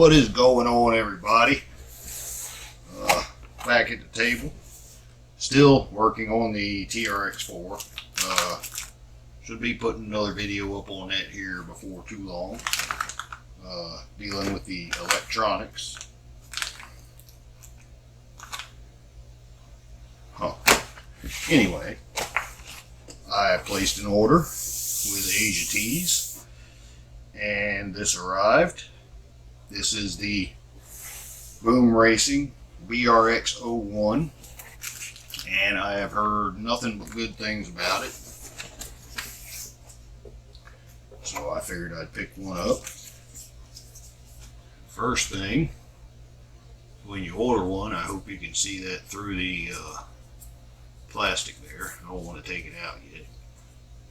What is going on, everybody? Back at the table, still working on the TRX4. Should be putting another video up on that here before too long, dealing with the electronics. Anyway, I placed an order with Asia Tees, and this arrived. This is the Boom Racing BRX01, and I have heard nothing but good things about it, so I figured I'd pick one up. First thing, when you order one, I hope you can see that through the plastic there. I don't want to take it out yet,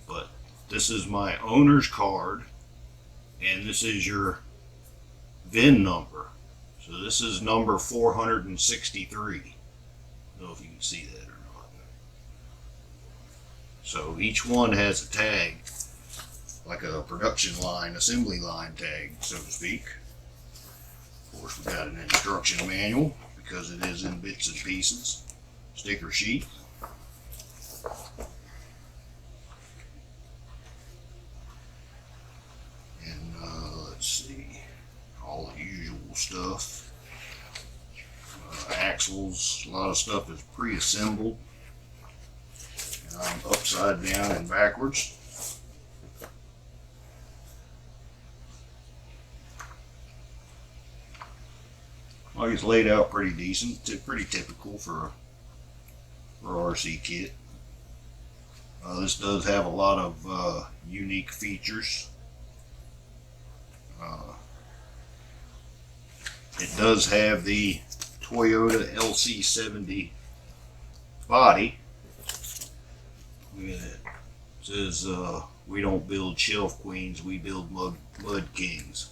but this is my owner's card, and this is your VIN number. So this is number 463. I don't know if you can see that or not. So each one has a tag, like a production line, assembly line tag, so to speak. Of course, we got an instruction manual because it is in bits and pieces. Sticker sheet. And let's see, all the usual stuff. Axles, a lot of stuff is pre-assembled. And I'm upside down and backwards. Well, it's laid out pretty decent, pretty typical for RC kit. This does have a lot of unique features. It does have the Toyota LC70 body. Look at that. It says, we don't build shelf queens, we build mud kings.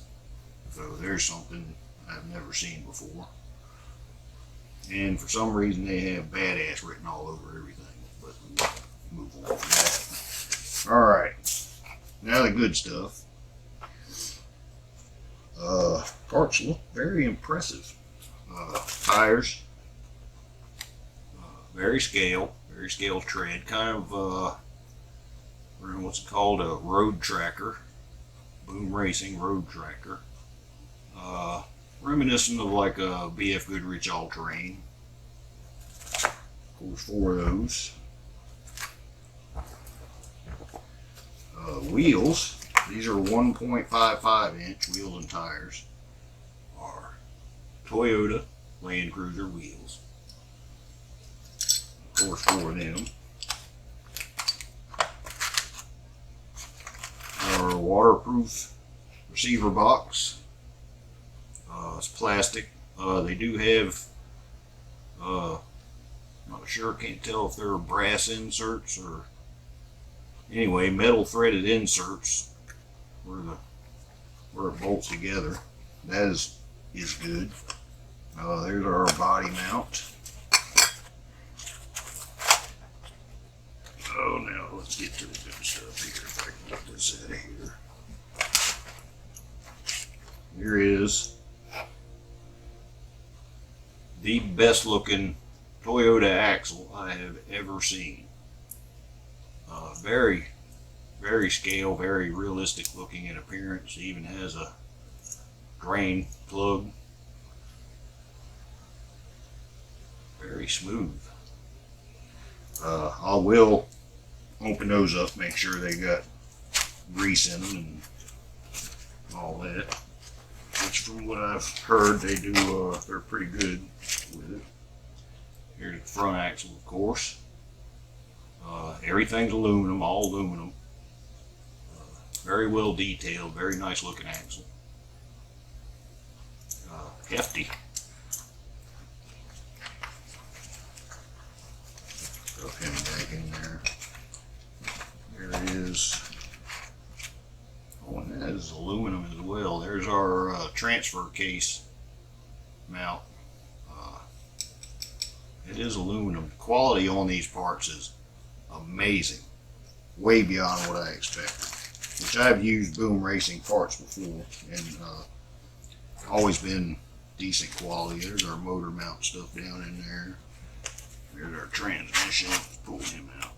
So there's something I've never seen before. And for some reason they have badass written all over everything. But we'll move on from that. Alright. Now the good stuff. Parts look very impressive. Tires, very scale tread, kind of what's it called, a road tracker, Boom Racing road tracker, reminiscent of like a BF Goodrich all-terrain. Of course, 4 of those. Wheels, these are 1.55 inch wheels and tires. Are Toyota Land Cruiser wheels. Of course, 4 of them. Our waterproof receiver box. It's plastic. They do have, not sure, can't tell if they're brass inserts or, anyway, metal threaded inserts where it bolts together. That is good. There's our body mount. Oh, now let's get to the good stuff here. If I can get this out of here. Here is the best looking Toyota axle I have ever seen. Very scale, very realistic looking in appearance. It even has a drain plug. Very smooth. I will open those up, make sure they got grease in them and all that. Which, from what I've heard, they do. They're pretty good with it. Here's the front axle, of course. Everything's aluminum, all aluminum. Very well detailed, very nice looking axle. Hefty. Throw him back in there. There it is. Oh, and that is aluminum as well. There's our transfer case mount. It is aluminum. The quality on these parts is amazing. Way beyond what I expected. Which I've used Boom Racing parts before, and always been decent quality. There's our motor mount stuff down in there. There's our transmission. Let's pull him out.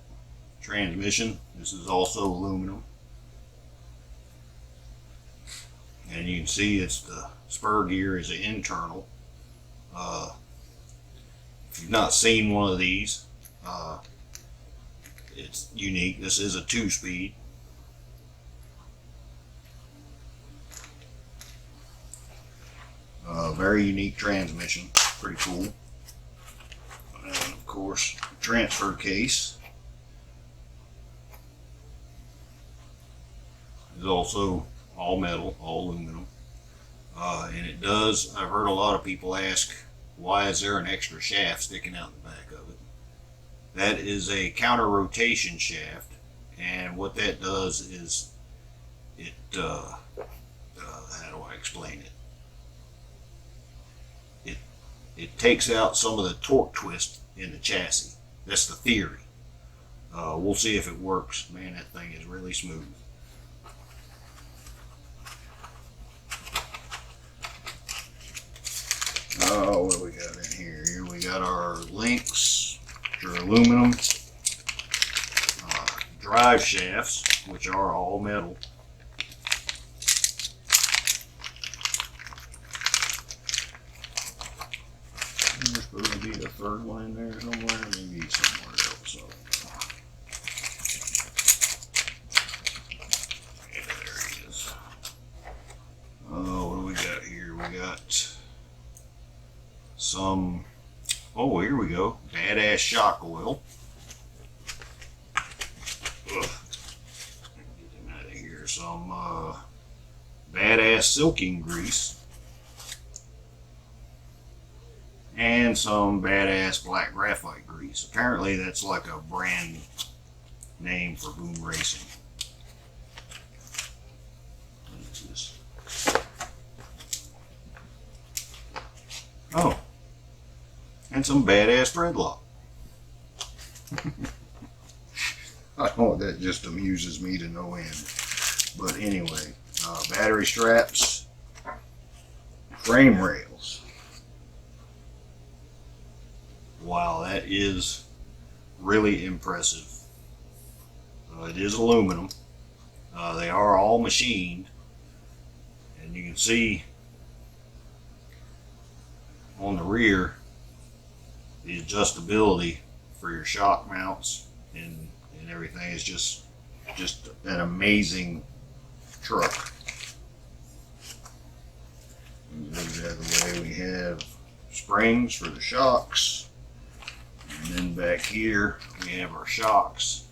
Transmission. This is also aluminum. And you can see it's the spur gear is an internal. If you've not seen one of these, it's unique. This is a 2-speed. Very unique transmission. Pretty cool. And of course, transfer case is also all metal, all aluminum. And it does, I've heard a lot of people ask, why is there an extra shaft sticking out the back of it? That is a counter rotation shaft, and what that does is it, how do I explain it? It takes out some of the torque twist in the chassis. That's the theory. We'll see if it works. Man, that thing is really smooth. Oh, what do we got in here? Here we got our links, which are aluminum. Drive shafts, which are all metal. There's supposed to be a third one in there somewhere, maybe somewhere else. Yeah, there he is. Oh, what do we got here? We got some, oh, here we go, badass shock oil. Ugh. Get him out of here. Some badass silking grease. And some badass black graphite grease. Apparently that's like a brand name for Boom Racing. What is this? Oh, and some badass thread lock. I know that just amuses me to no end. But anyway, battery straps, frame rails. Wow, that is really impressive. It is aluminum. They are all machined, and you can see on the rear the adjustability for your shock mounts and everything is just an amazing truck. Move that out of the way. We have springs for the shocks. And then back here we have our shocks.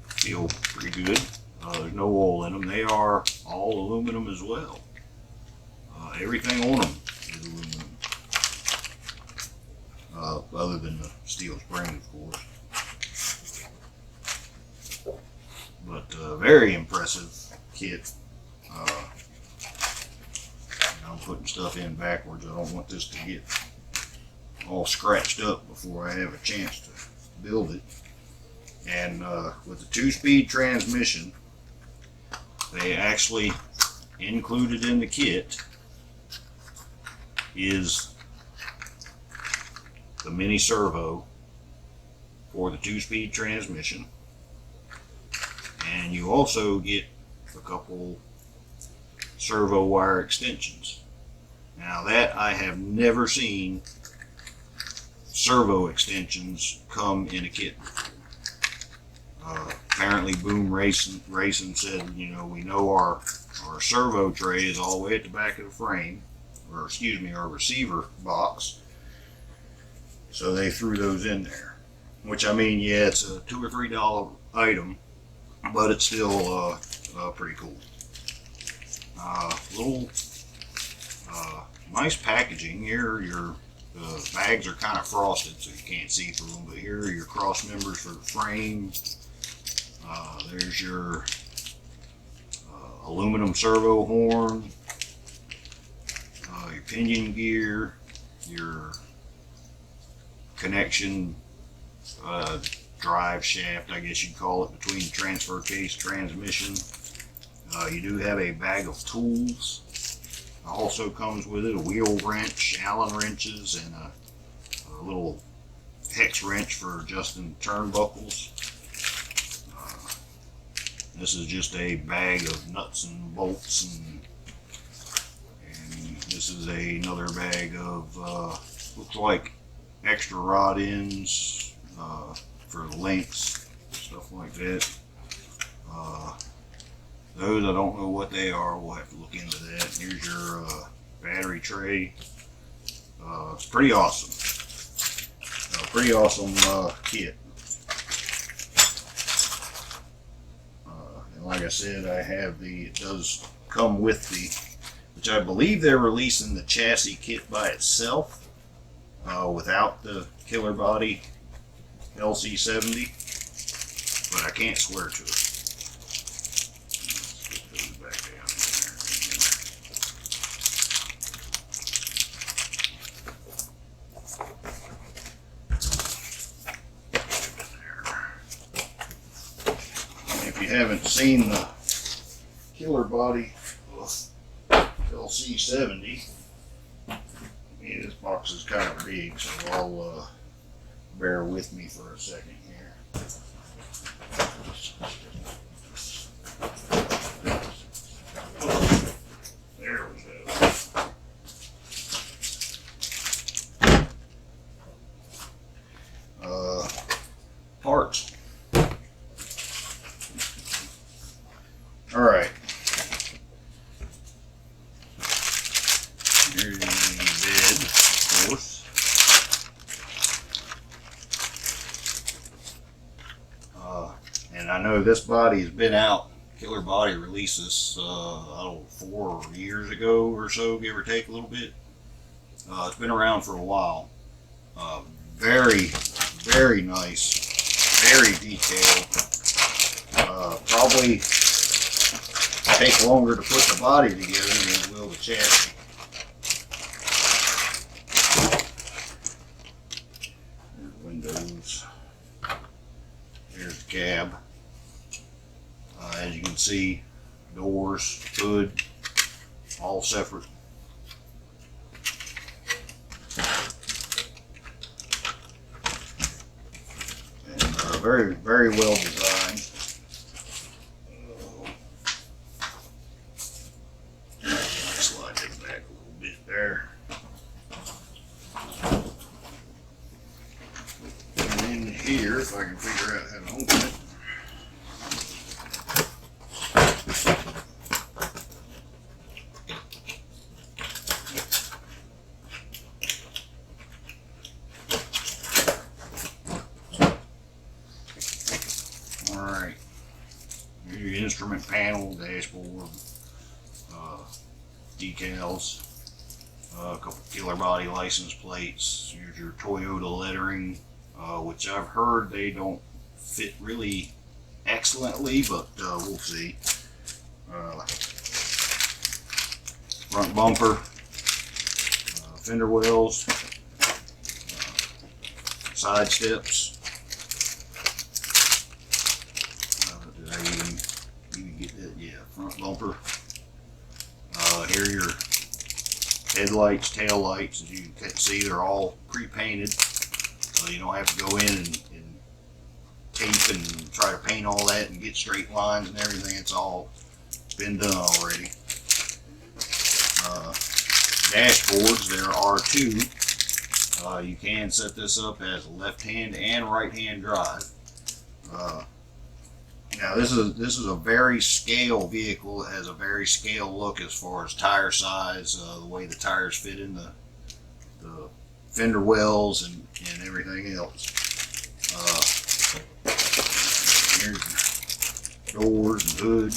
Feel pretty good. There's no oil in them. They are all aluminum as well. Everything on them is aluminum. Other than the steel spring, of course. But very impressive kit. I'm putting stuff in backwards. I don't want this to get all scratched up before I have a chance to build it. And with the 2-speed transmission, they actually included in the kit is the mini servo for the 2-speed transmission, and you also get a couple servo wire extensions. Now that I have never seen servo extensions come in a kit before. Apparently Boom Racing said, you know, we know our servo tray is all the way at the back of the frame, or excuse me, our receiver box. So they threw those in there, which, I mean, yeah, it's a $2 or $3 item, but it's still pretty cool. Little nice packaging here. Your bags are kind of frosted, so you can't see through them. But here are your cross members for the frame. There's your aluminum servo horn, your pinion gear, your connection drive shaft, I guess you'd call it, between the transfer case transmission. You do have a bag of tools. Also comes with it a wheel wrench, Allen wrenches, and a little hex wrench for adjusting turnbuckles. This is just a bag of nuts and bolts, and this is another bag of looks like extra rod ends for links, stuff like that. Those, I don't know what they are. We'll have to look into that. Here's your battery tray. It's pretty awesome. Pretty awesome kit. And like I said, I have it does come with which I believe they're releasing the chassis kit by itself without the Killerbody LC70, but I can't swear to it. If you haven't seen the Killerbody LC70, this box is kind of big, so I'll bear with me for a second here. There we go. Parts. All right. Here's the bed, of course. And I know this body has been out. Killerbody released this, I don't know, 4 years ago or so, give or take a little bit. It's been around for a while. Very, very nice, very detailed. Probably take longer to put the body together than it will the chassis. There's windows. There's the cab. As you can see, doors, hood, all separate. And very, very well designed. Slide it back a little bit there. And in here, if I can figure out how to open it. Alright, here's your instrument panel, dashboard, decals, a couple Killerbody license plates. Here's your Toyota lettering, which I've heard they don't fit really excellently, but we'll see. Front bumper, fender wells, side steps. Did I even get that? Yeah, front bumper. Here are your headlights, tail lights. As you can see, they're all pre-painted. You don't have to go in and tape and try to paint all that and get straight lines and everything. It's all been done already. Dashboards, there are two. You can set this up as left-hand and right-hand drive. Now this is a very scale vehicle. It has a very scale look as far as tire size, the way the tires fit in the fender wells and everything else. Here's doors and hood.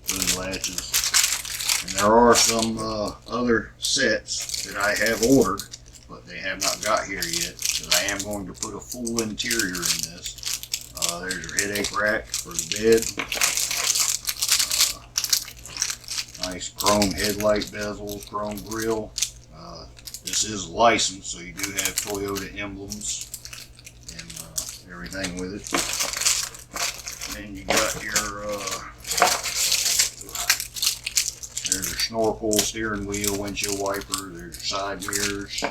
Hood latches. And there are some other sets that I have ordered, but they have not got here yet. So I am going to put a full interior in this. There's your headache rack for the bed. Nice chrome headlight bezels, chrome grille. This is licensed, so you do have Toyota emblems. And everything with it. And you got your there's your snorkel, steering wheel, windshield wiper, there's your side mirrors.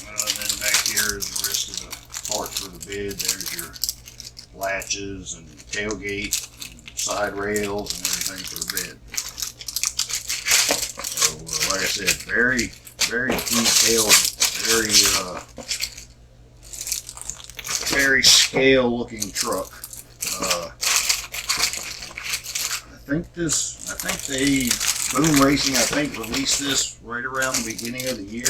And then back here is the rest of the parts for the bed. There's your latches and tailgate, and side rails, and everything for the bed. So, like I said, very, very detailed, very scale looking truck. I think Boom Racing, released this right around the beginning of the year.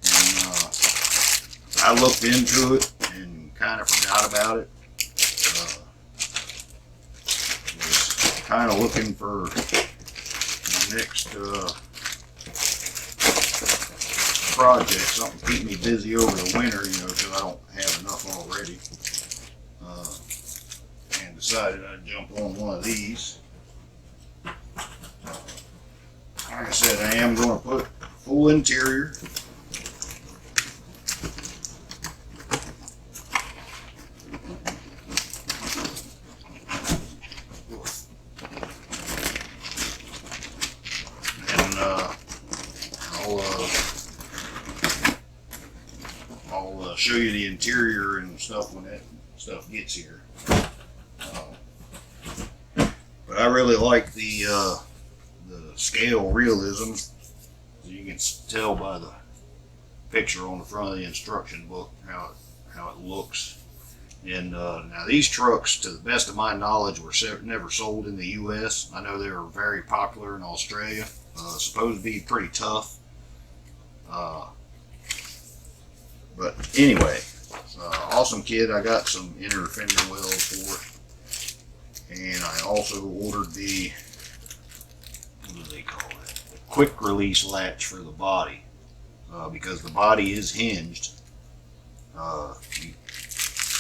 And I looked into it and kind of forgot about it. Was kind of looking for my next project, something to keep me busy over the winter, you know, because I don't have enough already. And decided I'd jump on one of these. Like I said, I am going to put full interior. And I'll show you the interior and stuff when that stuff gets here. But I really like the scale realism. As you can tell by the picture on the front of the instruction book how it looks. And now these trucks, to the best of my knowledge, were never sold in the U.S. I know they were very popular in Australia. Supposed to be pretty tough. But anyway, awesome kit. I got some inner fender wells for it. And I also ordered the, what do they call it? The quick release latch for the body. Because the body is hinged. You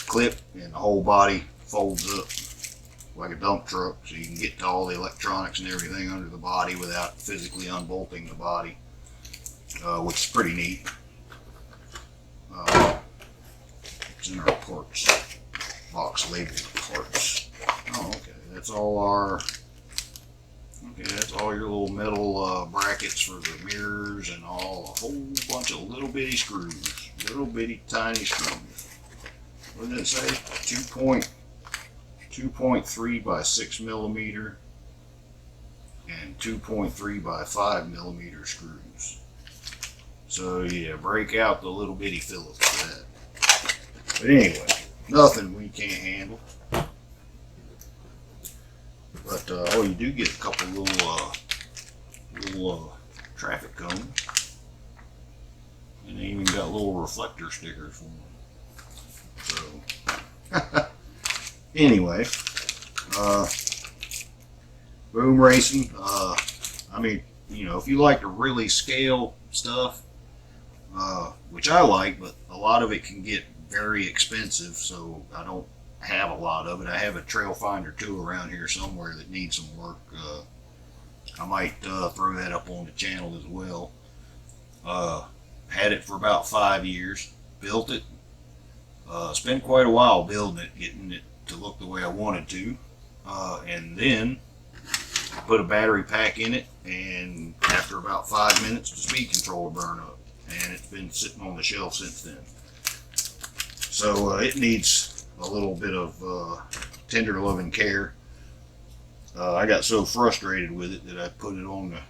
clip and the whole body folds up like a dump truck, so you can get to all the electronics and everything under the body without physically unbolting the body, which is pretty neat. It's in our parts box labeled parts. Oh, okay. That's all our. Okay, that's all your little metal brackets for the mirrors and a whole bunch of little bitty screws, little bitty tiny screws. What did it say? 2.3 by 6 millimeter and 2.3 by 5 millimeter screws. So yeah, break out the little bitty Phillips for that. But anyway, nothing we can't handle. But oh, you do get a couple little traffic cones, and they even got little reflector stickers for them. So anyway, Boom Racing. I mean, you know, if you like to really scale stuff, which I like, but a lot of it can get very expensive, so I don't have a lot of it. I have a Trail Finder 2 around here somewhere that needs some work. I might throw that up on the channel as well. Had it for about 5 years, built it, spent quite a while building it, getting it to look the way I wanted to, and then put a battery pack in it, and after about 5 minutes the speed controller burned up, and it's been sitting on the shelf since then. So it needs a little bit of tender loving care. I got so frustrated with it that I put it on the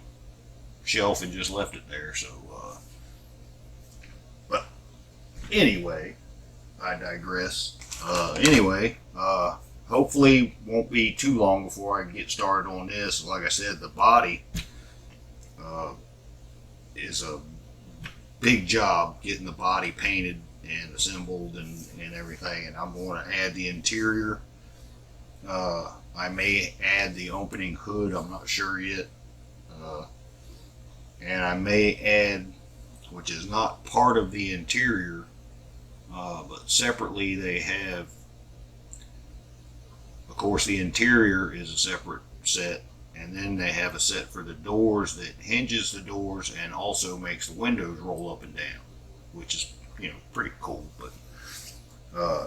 shelf and just left it there. So but anyway, I digress. Anyway, hopefully won't be too long before I can get started on this. Like I said, the body is a big job getting the body painted and assembled and everything, and I'm going to add the interior. I may add the opening hood, I'm not sure yet, and I may add, which is not part of the interior, but separately they have, of course the interior is a separate set, and then they have a set for the doors that hinges the doors and also makes the windows roll up and down, which is, you know, pretty cool. But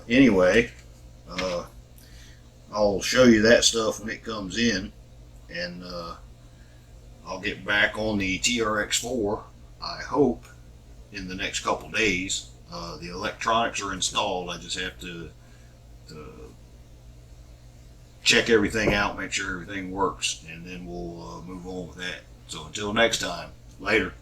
Anyway, I'll show you that stuff when it comes in, and I'll get back on the TRX4, I hope, in the next couple days. The electronics are installed. I just have to check everything out, make sure everything works, and then we'll move on with that. So until next time, later.